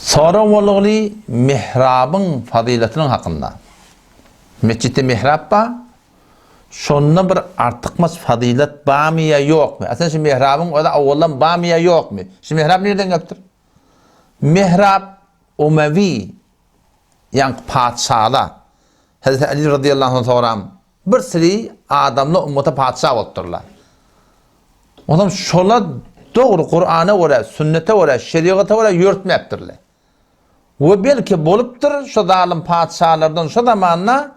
Sonra oğlu Mehrabyň faziletinin hakynda. Mescidde mehrab ba, şonda bir artykmaz fazilet bamy ya ýokmy? Aslında şu mehrabyň o da awaldan bamy ya ýokmy? Şu mehrab nereden gelipdir? Mehrab Umevi yani padşahla Hazreti Ali radıyallahu anh sonra bir siri adamla ummata padşah bolupdurlar. Adam şola doğru Kur'an'a göre, sünnete göre, şeriata göre yürütmepdirler. Ve belki bolupdur şu zalim padşahlardan şu zamanla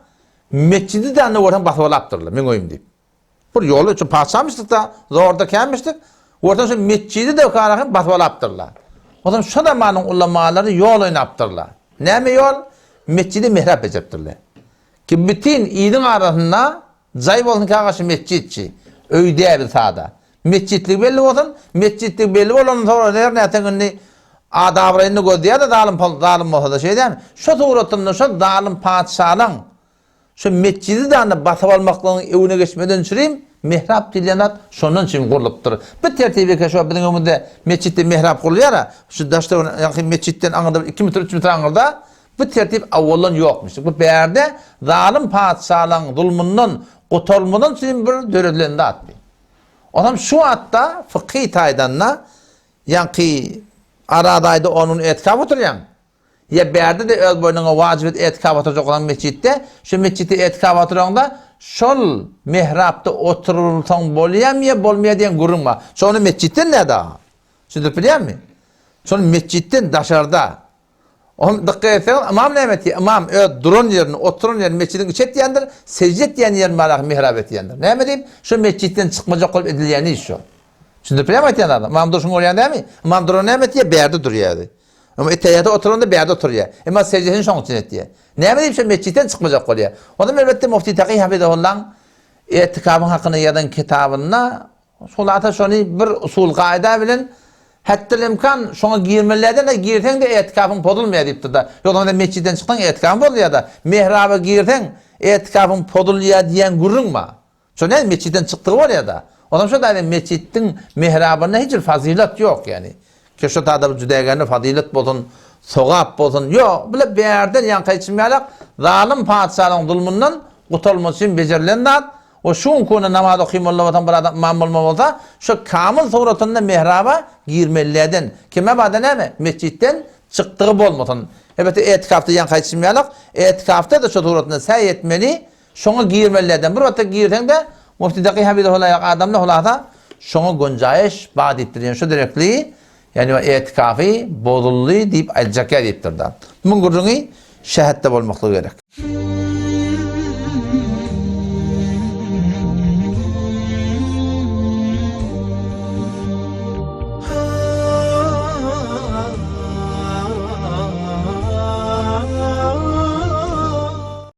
mescidi de oradan basıvalapdırlar. Men oyum deyip. Bir yolu için padşahmıştık da zorda kelmiştik. Oradan şu mescidi de karakan basıvalapdırlar. O zaman şu zamanın ulamaları yol oynapdırlar. Näme yol? Mescidi mehrab becepdirler. Ki bütün idin arasında zayıf olsun karşı mescidçi. Öyde bir sahada. Mescidlik belli olsun. Mescidlik belli olan sonra nerede adabrayını gördüğü de zalim olsa da şey değil mi? Şu suratında şu zalim padşahın şu mescidi de basıp almaklığın evine geçmeden süreyim. Mehrab dilenat şonun için kurulupdur. Bir tertibi ki şu bizim ömürde mescitte mehrab kuruluyor ya. Şu daşta yakın mescitten anırda 2 metre 3 metre anırda bu tertip avvaldan yokmuştur. Bu berde zalim padşahın zulmünün kurtulmanın için bir dörelinde atmıyor. O zaman şu hatta fıkhi taydanla yani aradaydı onun etkabı oturuyor. Ya berde de öz boynuna vacibet etkabı oturacak olan mescitte şu mescitte etkabı oturuyorda şol mehrabda oturursan boluyam ya bolmaya diyen gurunma. Şonu mescitten ne daha? Şimdi biliyor musun? Şonu mescitten dışarıda. Onu dikkat etsen imam nemeti imam durun yerini oturun yerini mescidin içet diyendir secdet diyen yerini malak mihrab diyendir. Ne diyeyim? Şu mescitten çıkmayacak olup edileni iş o. Şimdi biliyor musun adam? İmam dursun oraya değil mi? İmam durun nemeti ya berde duruyor. Ama eteyada oturun da berde oturuyor. Ama secdetin şonu için et diye. Ne diyeyim? Şu mescitten çıkmayacak oluyor. O da elbette mufti taqi hafizahullah etikabın hakkını yazan kitabına solata şunu bir usul kaide bilen hatta imkan şuna girmelerden de girsen de etikafın bozulmuyor deyipti da. Yolunda mescitten çıktın etikafın bozuluyor da. Mehraba girsen etikafın bozuluyor diyen gurunma. Şuna mescitten çıktığı var ya da. O zaman şu da mescidin mehrabında hiç fazilet yok yani. Ki şu da cüdegende fazilet bozun, sogap bozun. Yok. Böyle bir yerden yankı içmeyerek zalim padişahın zulmünden kurtulması için becerilen de o şun konu namaz okuyayım Allah vatan bir adam mamul olsa şu kamil suratında mehraba girmelilerden. Kime bağda ne mi? Mescitten çıktığı bolmasın. Evet etikafta yankı içmeyerek etikafta da şu suratında say etmeli. Şuna girmelilerden. Bir vakti girsen de mufti taqi hafizahullah adamla hulata şuna guncayiş bağ deyiptir. Şu direktliği yani etikafı bozulluğu deyip acaka deyiptir da. Bunun gurrunu şehadde olmaklığı gerek.